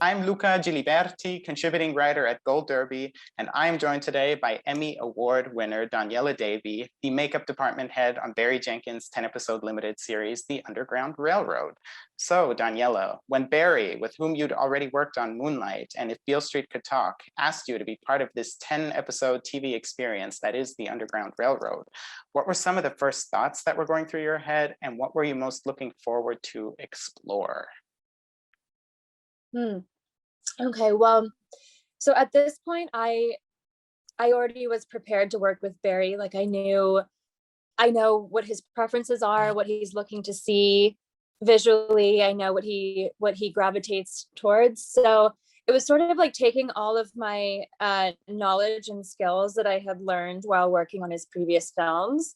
I'm Luca Giliberti, contributing writer at Gold Derby, and I am joined today by Emmy Award winner Doniella Davy, the makeup department head on Barry Jenkins' 10-episode limited series, The Underground Railroad. So, Doniella, when Barry, with whom you'd already worked on Moonlight and If Beale Street Could Talk, asked you to be part of this 10-episode TV experience that is The Underground Railroad, what were some of the first thoughts that were going through your head, and what were you most looking forward to explore? Okay, well, so at this point, I already was prepared to work with Barry. Like I know what his preferences are, what he's looking to see visually. I know what he gravitates towards. So it was sort of like taking all of my knowledge and skills that I had learned while working on his previous films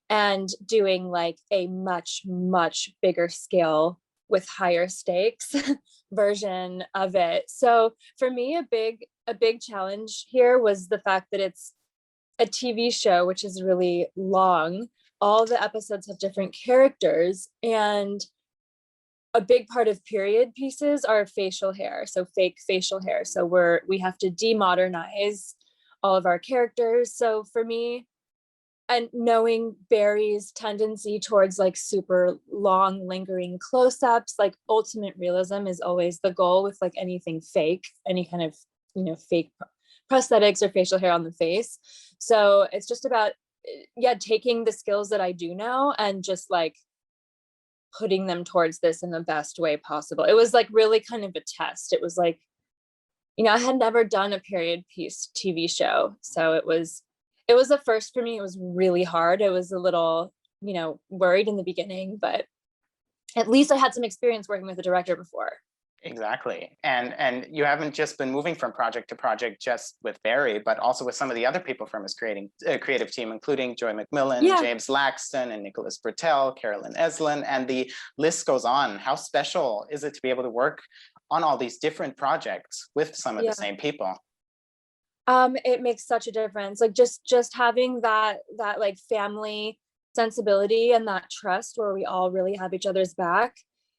and doing like a much bigger scale with higher stakes version of it. So for me, a big challenge here was the fact that it's a TV show, which is really long. All the episodes have different characters, and a big part of period pieces are facial hair, so fake facial hair. So we have to demodernize all of our characters. So for me, and knowing Barry's tendency towards like super long lingering close-ups, like ultimate realism is always the goal with like anything fake, any kind of, fake prosthetics or facial hair on the face. So it's just about, taking the skills that I do know and just like putting them towards this in the best way possible. It was like really kind of a test. It was like, I had never done a period piece TV show. So it was a first for me. It was really hard. I was a little, worried in the beginning, but at least I had some experience working with a director before. Exactly. And you haven't just been moving from project to project just with Barry, but also with some of the other people from his creative team, including Joy McMillan, James Laxton, and Nicholas Bertel, Carolyn Eslin, and the list goes on. How special is it to be able to work on all these different projects with some of the same people? It makes such a difference. Like just having that like family sensibility and that trust where we all really have each other's back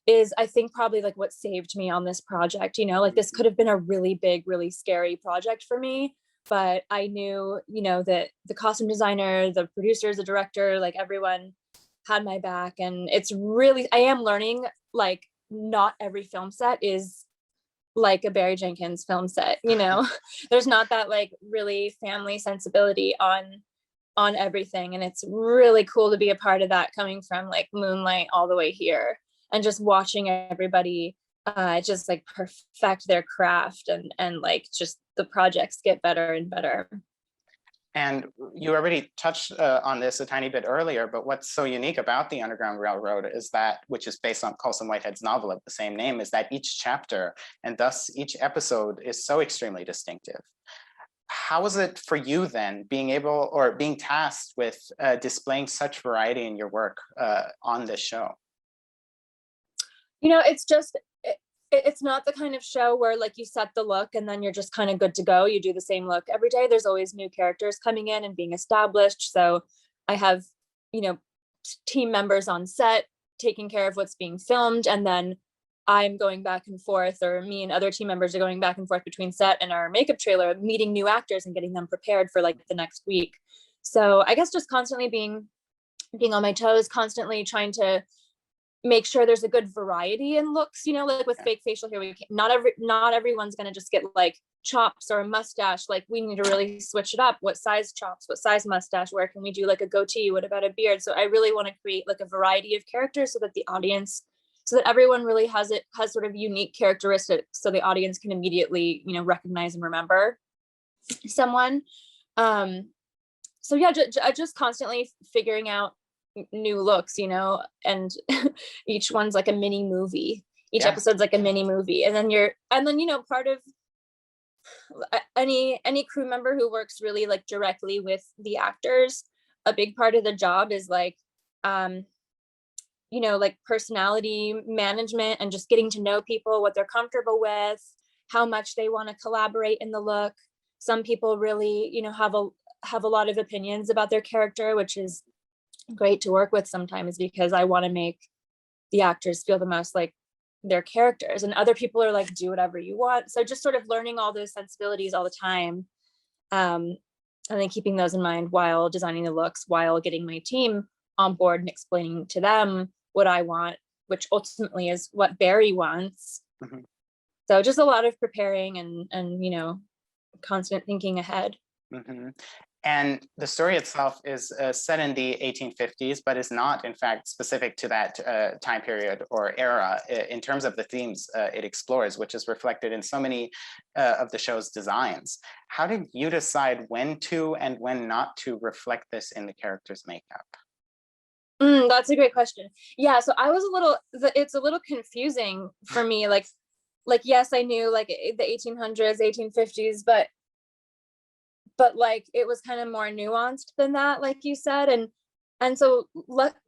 is, I think, probably like what saved me on this project. Like this could have been a really big, really scary project for me, but I knew, that the costume designer, the producers, the director, like everyone had my back. And I am learning, like not every film set is like a Barry Jenkins film set, there's not that like really family sensibility on everything. And it's really cool to be a part of that, coming from like Moonlight all the way here and just watching everybody just like perfect their craft and like just the projects get better and better. And you already touched on this a tiny bit earlier, but what's so unique about The Underground Railroad is that, which is based on Colson Whitehead's novel of the same name, is that each chapter and thus each episode is so extremely distinctive. How was it for you then being tasked with displaying such variety in your work on this show? It's not the kind of show where like you set the look and then you're just kind of good to go. You do the same look every day. There's always new characters coming in and being established. So I have, team members on set taking care of what's being filmed. And then I'm going back and forth, or me and other team members are going back and forth between set and our makeup trailer, meeting new actors and getting them prepared for like the next week. So I guess just constantly being on my toes, constantly trying to make sure there's a good variety in looks, like with fake facial hair, not everyone's going to just get like chops or a mustache. Like we need to really switch it up. What size chops, what size mustache, where can we do like a goatee? What about a beard? So I really want to create like a variety of characters so that everyone really has sort of unique characteristics, so the audience can immediately, recognize and remember someone. Just constantly figuring out new looks, and each one's like a mini movie. Each episode's like a mini movie. And then part of any crew member who works really like directly with the actors, a big part of the job is like like personality management and just getting to know people, what they're comfortable with, how much they want to collaborate in the look. Some people really, have a lot of opinions about their character, which is great to work with sometimes, because I want to make the actors feel the most like their characters, and other people are like, do whatever you want. So just sort of learning all those sensibilities all the time, and then keeping those in mind while designing the looks, while getting my team on board and explaining to them what I want, which ultimately is what Barry wants. Mm-hmm. So just a lot of preparing and you know, constant thinking ahead. Mm-hmm. And the story itself is set in the 1850s, but is not, in fact, specific to that time period or era in terms of the themes it explores, which is reflected in so many of the show's designs. How did you decide when to and when not to reflect this in the character's makeup? That's a great question. Yeah, so I was it's a little confusing for me. Like yes, I knew like the 1800s, 1850s, but like it was kind of more nuanced than that, like you said. And so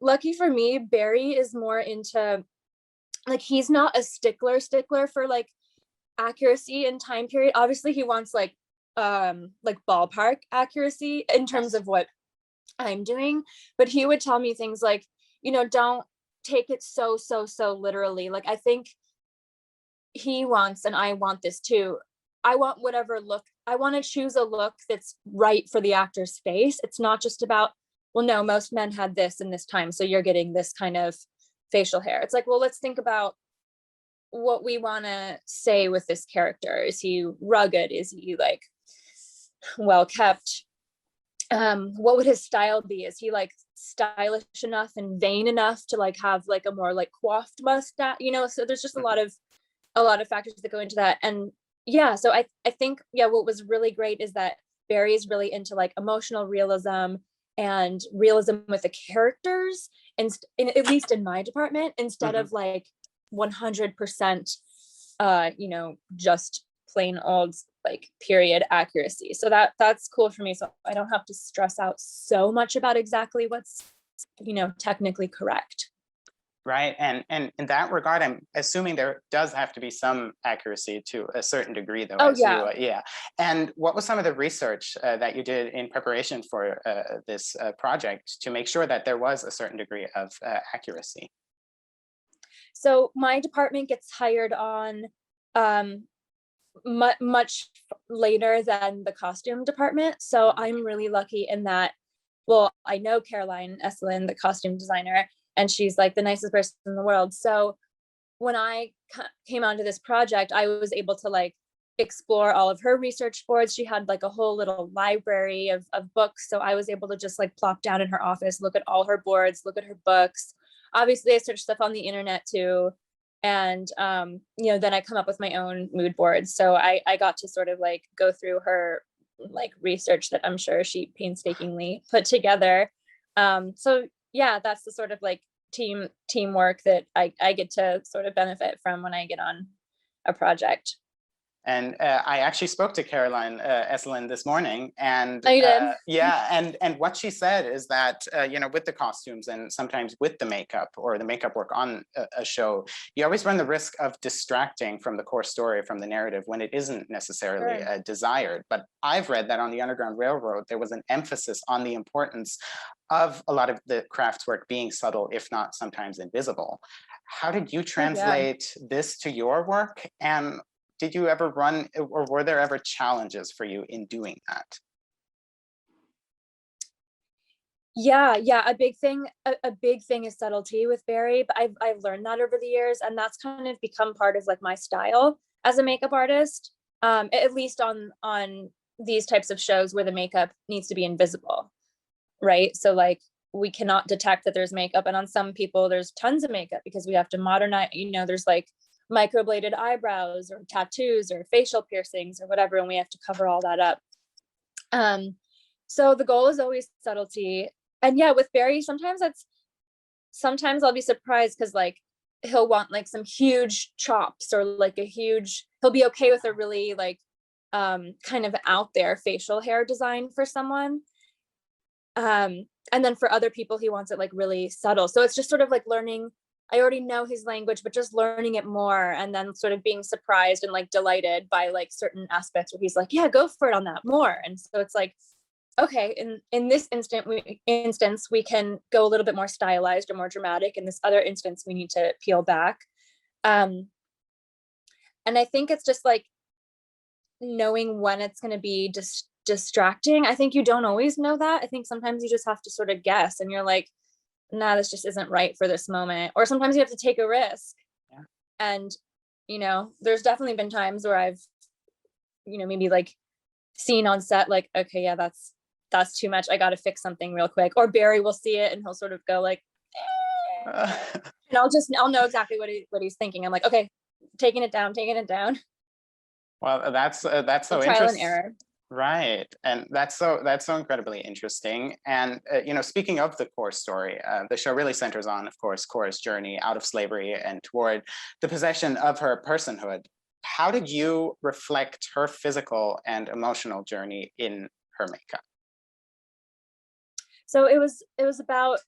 lucky for me, Barry is more into, like, he's not a stickler for like accuracy and time period. Obviously he wants like ballpark accuracy in terms of what I'm doing, but he would tell me things like, you know, don't take it so literally. Like, I think he wants, and I want this too, I want whatever look, I want to choose a look that's right for the actor's face. It's not just about, well, no, most men had this in this time, so you're getting this kind of facial hair. It's like, well, let's think about what we want to say with this character. Is he rugged? Is he like well kept? What would his style be? Is he like stylish enough and vain enough to like have like a more like coiffed mustache? You know, so there's just a lot of factors that go into that. And yeah, so I think, yeah, what was really great is that Barry is really into like emotional realism and realism with the characters, and at least in my department, instead of like 100% you know, just plain old like period accuracy. So that's cool for me, so I don't have to stress out so much about exactly what's, you know, technically correct. Right. And in that regard, I'm assuming there does have to be some accuracy to a certain degree, though. Oh, yeah. Yeah. And what was some of the research that you did in preparation for this project to make sure that there was a certain degree of accuracy? So my department gets hired on much later than the costume department. So I'm really lucky in that, well, I know Caroline Esselin, the costume designer, and she's like the nicest person in the world. So when I came onto this project, I was able to like explore all of her research boards. She had like a whole little library of books. So I was able to just like plop down in her office, look at all her boards, look at her books. Obviously I searched stuff on the internet too. And, you know, then I come up with my own mood boards. So I got to sort of like go through her like research that I'm sure she painstakingly put together. So yeah, that's the sort of like teamwork that I get to sort of benefit from when I get on a project. And I actually spoke to Caroline Esselin this morning, and you did? yeah, and what she said is that you know, with the costumes and sometimes with the makeup or the makeup work on a show, you always run the risk of distracting from the core story, from the narrative, when it isn't necessarily desired. But I've read that on the Underground Railroad, there was an emphasis on the importance of a lot of the crafts work being subtle, if not sometimes invisible. How did you translate this to your work? And did you ever run, or were there ever challenges for you in doing that? Yeah, a big thing is subtlety with Barry, but I've learned that over the years, and that's kind of become part of like my style as a makeup artist, at least on these types of shows where the makeup needs to be invisible, right? So like we cannot detect that there's makeup, and on some people there's tons of makeup because we have to modernize, you know, there's like microbladed eyebrows or tattoos or facial piercings or whatever, and we have to cover all that up. So the goal is always subtlety. And yeah, with Barry, sometimes I'll be surprised because like he'll want like some huge chops, or like he'll be okay with a really like kind of out there facial hair design for someone. And then for other people, he wants it like really subtle. So it's just sort of like learning. I already know his language, but just learning it more, and then sort of being surprised and like delighted by like certain aspects where he's like, yeah, go for it on that more. And so it's like, okay, in this instance, we can go a little bit more stylized or more dramatic. In this other instance, we need to peel back. Um, and I think it's just like knowing when it's going to be distracting. I think you don't always know that. I think sometimes you just have to sort of guess, and you're like, nah, this just isn't right for this moment. Or sometimes you have to take a risk. Yeah. And, there's definitely been times where I've, maybe like seen on set, like, okay, yeah, that's too much. I got to fix something real quick. Or Barry will see it and he'll sort of go like, and I'll know exactly what he's thinking. I'm like, okay, taking it down. Well, that's so trial and interesting. error. Right, and that's so incredibly interesting. And speaking of the core story, the show really centers on, of course, Cora's journey out of slavery and toward the possession of her personhood. How did you reflect her physical and emotional journey in her makeup? So it was about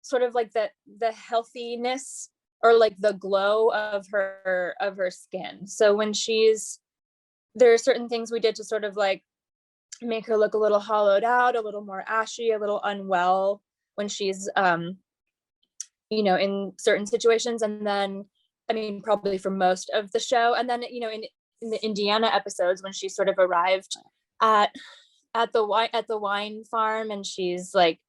sort of like the healthiness or like the glow of her skin. So when there are certain things we did to sort of like make her look a little hollowed out, a little more ashy, a little unwell when she's in certain situations. And then, I mean, probably for most of the show. And then, in the Indiana episodes, when she sort of arrived at the wine farm, and she's like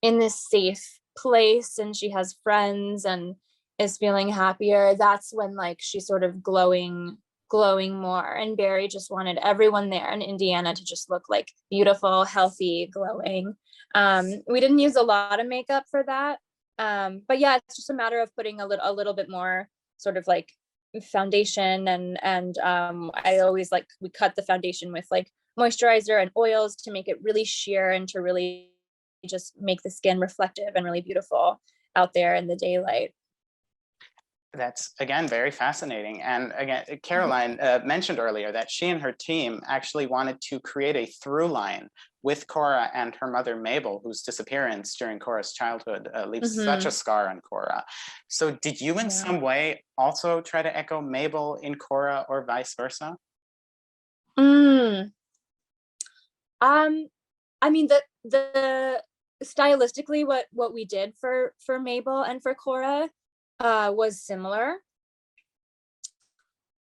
in this safe place and she has friends and is feeling happier, that's when like she's sort of glowing more. And Barry just wanted everyone there in Indiana to just look like beautiful, healthy, glowing. We didn't use a lot of makeup for that, but yeah, it's just a matter of putting a little bit more sort of like foundation, and I always like, we cut the foundation with like moisturizer and oils to make it really sheer and to really just make the skin reflective and really beautiful out there in the daylight. That's, again, very fascinating. And again, Caroline mentioned earlier that she and her team actually wanted to create a through line with Cora and her mother, Mabel, whose disappearance during Cora's childhood leaves such a scar on Cora. So did you in some way also try to echo Mabel in Cora, or vice versa? I mean, the stylistically, what we did for Mabel and for Cora was similar,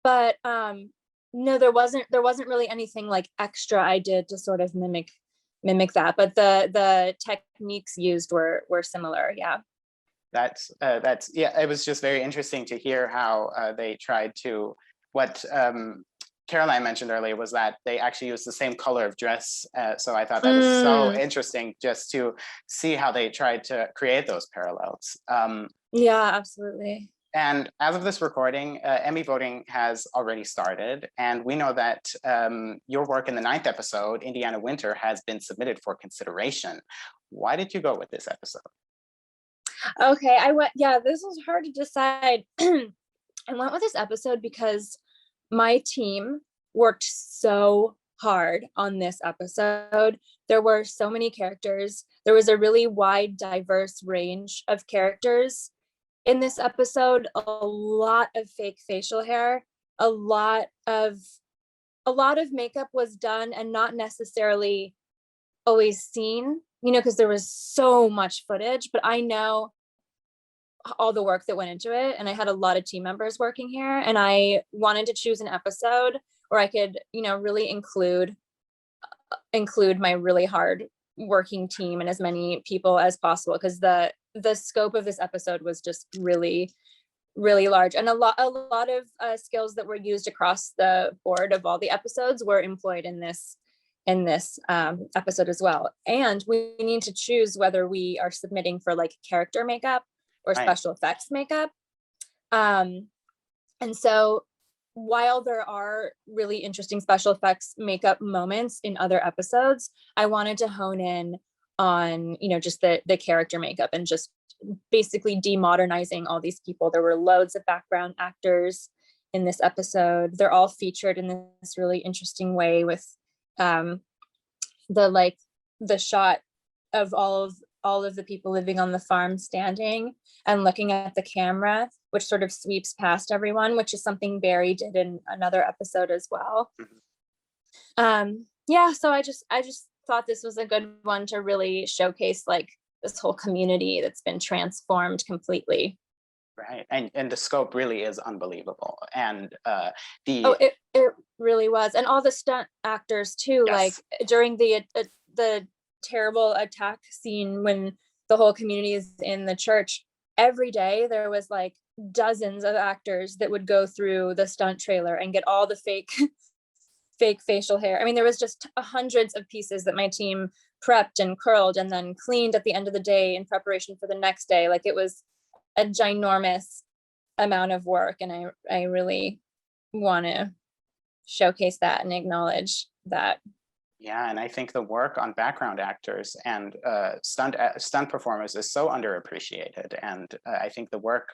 but no, there wasn't really anything like extra I did to sort of mimic that, but the techniques used were similar. Yeah. That's yeah, it was just very interesting to hear how they tried to, what Caroline mentioned earlier was that they actually used the same color of dress. So I thought that was so interesting just to see how they tried to create those parallels. Yeah, absolutely. And as of this recording, Emmy voting has already started. And we know that your work in the 9th episode, Indiana Winter, has been submitted for consideration. Why did you go with this episode? Okay, this was hard to decide. I went with this episode because my team worked so hard on this episode. There were so many characters. There was a really wide, diverse range of characters in this episode. A lot of fake facial hair, a lot of makeup was done and not necessarily always seen, because there was so much footage, but I know all the work that went into it, and I had a lot of team members working here, and I wanted to choose an episode where I could, really include my really hard working team and as many people as possible, because the scope of this episode was just really, really large, and a lot of skills that were used across the board of all the episodes were employed in this episode as well. And we need to choose whether we are submitting for like character makeup or special effects makeup. And so while there are really interesting special effects makeup moments in other episodes, I wanted to hone in on, just the character makeup and just basically demodernizing all these people. There were loads of background actors in this episode. They're all featured in this really interesting way with the shot of all of the people living on the farm standing and looking at the camera, which sort of sweeps past everyone, which is something Barry did in another episode as well. So I just thought this was a good one to really showcase like this whole community that's been transformed completely. Right. And the scope really is unbelievable. And Oh, the it really was. And all the stunt actors too, like yes. during the terrible attack scene when the whole community is in the church, every day there was like dozens of actors that would go through the stunt trailer and get all the fake facial hair. I mean, there was just hundreds of pieces that my team prepped and curled and then cleaned at the end of the day in preparation for the next day. Like it was a ginormous amount of work, and I really want to showcase that and acknowledge that. Yeah, and I think the work on background actors and stunt performers is so underappreciated. And I think the work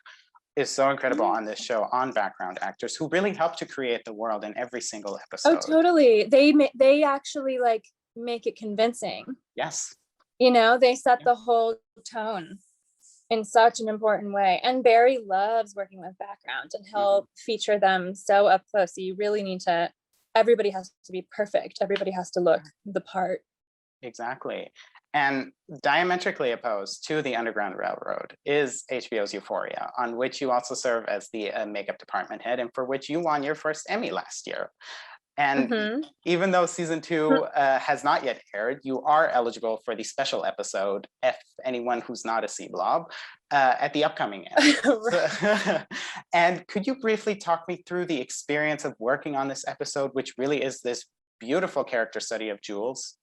is so incredible on this show on background actors who really help to create the world in every single episode. Oh, totally. They actually like make it convincing. Yes. You know, they set the whole tone in such an important way. And Barry loves working with background, and he'll feature them so up close. So you really need to, everybody has to be perfect. Everybody has to look the part. Exactly. And diametrically opposed to the Underground Railroad is HBO's Euphoria, on which you also serve as the makeup department head, and for which you won your first Emmy last year. And even though season 2 has not yet aired, you are eligible for the special episode, F Anyone Who's Not a Sea Blob, at the upcoming Emmys. And could you briefly talk me through the experience of working on this episode, which really is this beautiful character study of Jules?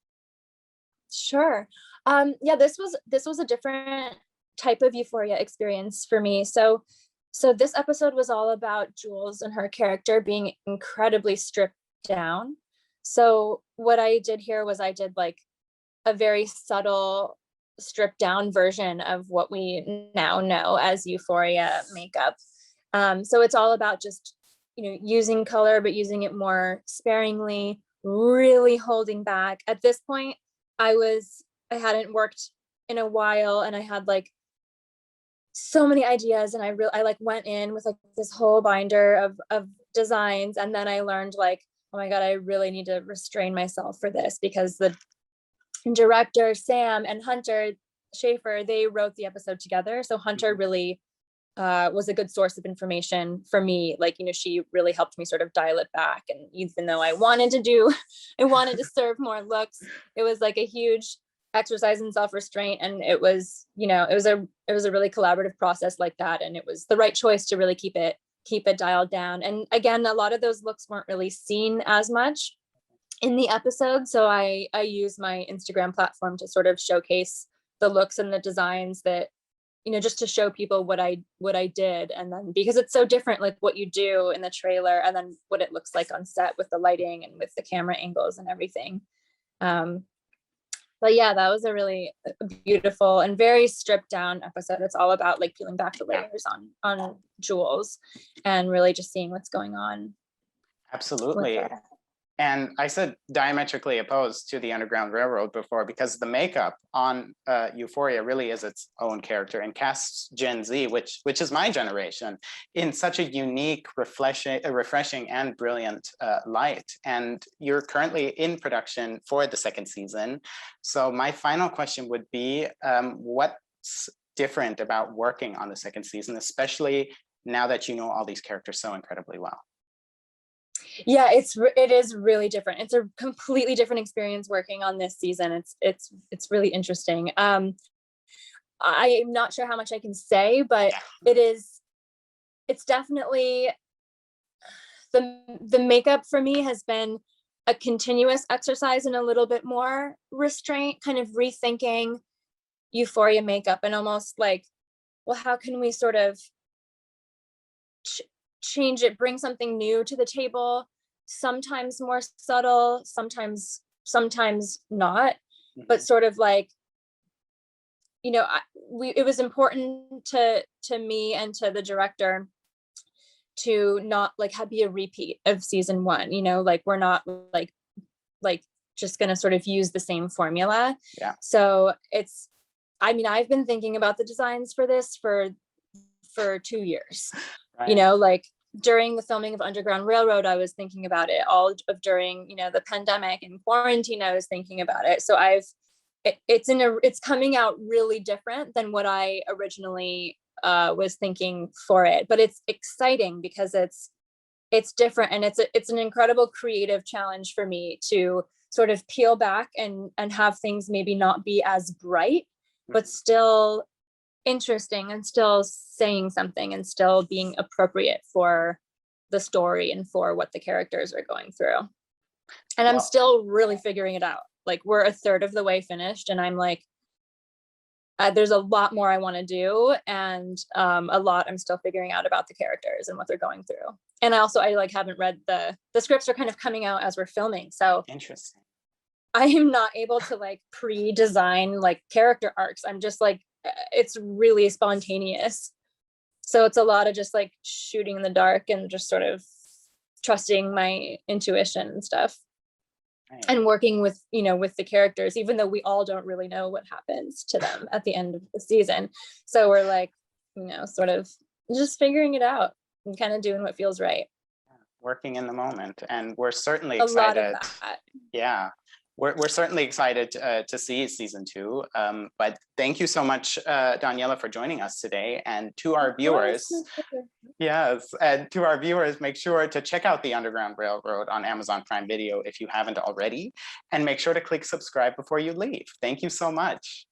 Sure. Yeah, this was a different type of Euphoria experience for me. So this episode was all about Jules and her character being incredibly stripped down. So what I did here was I did like a very subtle stripped down version of what we now know as Euphoria makeup. So it's all about just, you know, using color, but using it more sparingly, really holding back. At this point, I hadn't worked in a while, and I had like so many ideas, and I like went in with like this whole binder of designs, and then I learned like, oh my God, I really need to restrain myself for this, because the director, Sam, and Hunter Schaefer, they wrote the episode together. So Hunter really was a good source of information for me. Like, you know, she really helped me sort of dial it back. And even though I wanted to serve more looks, it was like a huge exercise in self-restraint. And it was, you know, it was a really collaborative process like that. And it was the right choice to really keep it dialed down. And again, a lot of those looks weren't really seen as much in the episode. So I use my Instagram platform to sort of showcase the looks and the designs that, you know, just to show people what I did. And then because it's so different, like what you do in the trailer and then what it looks like on set with the lighting and with the camera angles and everything. But yeah, that was a really beautiful and very stripped down episode. It's all about like peeling back the layers on Jules and really just seeing what's going on. Absolutely. And I said diametrically opposed to the Underground Railroad before, because the makeup on Euphoria really is its own character and casts Gen Z, which is my generation, in such a unique, refreshing and brilliant light. And you're currently in production for the second season. So my final question would be, what's different about working on the second season, especially now that you know all these characters so incredibly well? Yeah, it is really different. It's a completely different experience working on this season. It's really interesting. I'm not sure how much I can say, but it's definitely the makeup for me has been a continuous exercise and a little bit more restraint, kind of rethinking Euphoria makeup and almost like, well, how can we sort of change it, bring something new to the table, sometimes more subtle, sometimes not, but sort of like, you know, it was important to me and to the director to not like be a repeat of season 1, you know, like we're not like just gonna sort of use the same formula. Yeah. So I've been thinking about the designs for this for 2 years. Right. You know, like during the filming of Underground Railroad, I was thinking about it. All of during, you know, the pandemic and quarantine, I was thinking about it. So it's coming out really different than what I originally was thinking for it. But it's exciting because it's different, and it's an incredible creative challenge for me to sort of peel back and have things maybe not be as bright, but still interesting and still saying something and still being appropriate for the story and for what the characters are going through. And I'm still really figuring it out. Like, we're a third of the way finished, and I'm like, there's a lot more I want to do, and a lot I'm still figuring out about the characters and what they're going through. And I like haven't read the scripts are kind of coming out as we're filming, so interesting. I am not able to like pre-design like character arcs. I'm just like, it's really spontaneous, so it's a lot of just like shooting in the dark and just sort of trusting my intuition and stuff. Right. And working with, with the characters, even though we all don't really know what happens to them at the end of the season. So we're like, sort of just figuring it out and kind of doing what feels right. Working in the moment. And we're certainly excited. A lot of that. Yeah. We're certainly excited to see season 2. But thank you so much, Doniella, for joining us today. And to our viewers, make sure to check out The Underground Railroad on Amazon Prime Video if you haven't already, and make sure to click subscribe before you leave. Thank you so much.